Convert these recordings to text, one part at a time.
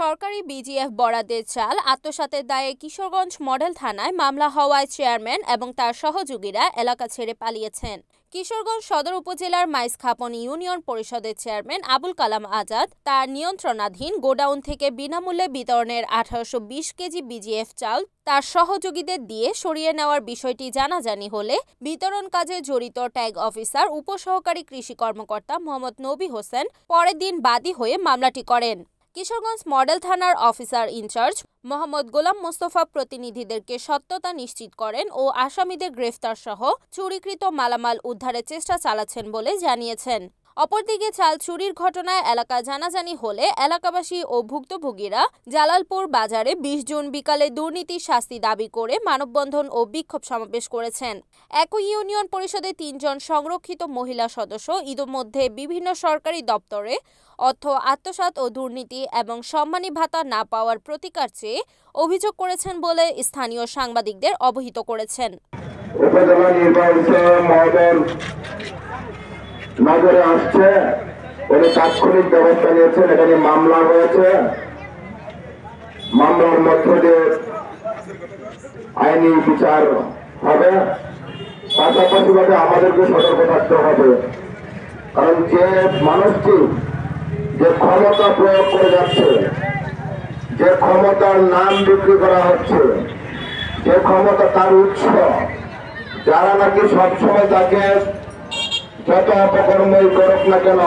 সরকারি বিজিএফ বরাদ্দের চাল আত্মসাতের দায়ে কিশোরগঞ্জ মডেল থানায় মামলা হওয়ায় চেয়ারম্যান এবং তার সহযোগীরা এলাকা ছেড়ে পালিয়েছেন। কিশোরগঞ্জ সদর উপজেলার মাইজখাপন ইউনিয়ন পরিষদের চেয়ারম্যান আবুল কালাম আজাদ তার নিয়ন্ত্রণাধীন গোডাউন থেকে বিনামূল্যে বিতরণের 1820 কেজি বিজিএফ চাল তার সহযোগীদের দিয়ে সরিয়ে নেওয়ার বিষয়টি জানাজানি হলে বিতরণ কাজে জড়িত ট্যাগ অফিসার উপসহকারী কৃষি কর্মকর্তা মোহাম্মদ নবী হোসেন পরের দিন বাদী হয়ে মামলাটি করেন। কিশোরগঞ্জ মডেল থানার অফিসার ইনচার্জ মোহাম্মদ গোলাম মোস্তফা প্রতিনিধিদেরকে সত্যতা নিশ্চিত করেন ও আসামিদের গ্রেফতার সহ চুরিকৃত মালামাল উদ্ধারের চেষ্টা চালাচ্ছেন বলে জানিয়েছেন। অপরদিকে চাল চুরির ঘটনায় এলাকা জানাজানি হলে এলাকাবাসী ও ভুক্তভোগীরা জালালপুর বাজারে 20 জুন বিকালে দুর্নীতির শাস্তি দাবি করে মানববন্ধন ও বিক্ষোভ সমাবেশ করেছেন। একই ইউনিয়ন পরিষদের 3 জন সংরক্ষিত মহিলা সদস্য ইতোমধ্যে বিভিন্ন সরকারি দপ্তরে অর্থ আত্মসাৎ ও দুর্নীতি এবং সম্মানী ভাতা না পাওয়ার প্রতিকার চেয়ে অভিযোগ করেছেন বলে স্থানীয় সাংবাদিকদের অবহিত করেছেন। নজরে আসছে, উনি তাৎক্ষণিক ব্যবস্থা নিয়েছেন। এখানে মামলা হয়েছে, মামলার মধ্য দিয়ে আইনি বিচার হবে। পাশাপাশি ভাবে আমাদেরকে সতর্ক থাকতে হবে, কারণ যে মানুষটি যে ক্ষমতা প্রয়োগ করে যাচ্ছে, যে ক্ষমতার নাম বিক্রি করা হচ্ছে, যে ক্ষমতা তার উৎস, যারা নাকি সবসময় তাকে যত অপকর্মই করুক না কেন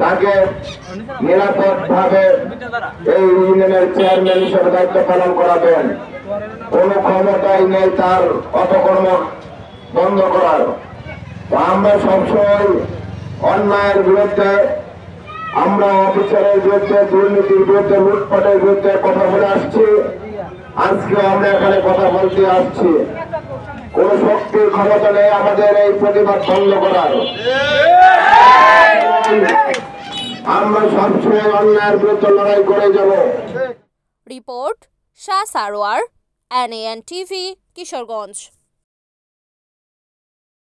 তাকে নিরাপদ ভাবে এই ইউনিয়নের চেয়ারম্যান হিসেবে দায়িত্ব পালন করাবেন, কোন ক্ষমতাই নেই তার অপকর্ম বন্ধ করার। আমরা সবসময় অন্যায়ের বিরুদ্ধে, আমরা অফিসারের বিরুদ্ধে, দুর্নীতির বিরুদ্ধে, লুটপাটের বিরুদ্ধে কথা বলে আসছি। আজকে আমরা এখানে কথা বলতে আসছি। কোন শক্তির ক্ষমতা নেই আমাদের এই প্রতিবাদ বন্ধ করার। আমরা সবসময় অন্যায়ের বিরুদ্ধে লড়াই করে যাব। Report Shah Sarwar, NAN TV, Kishoreganj.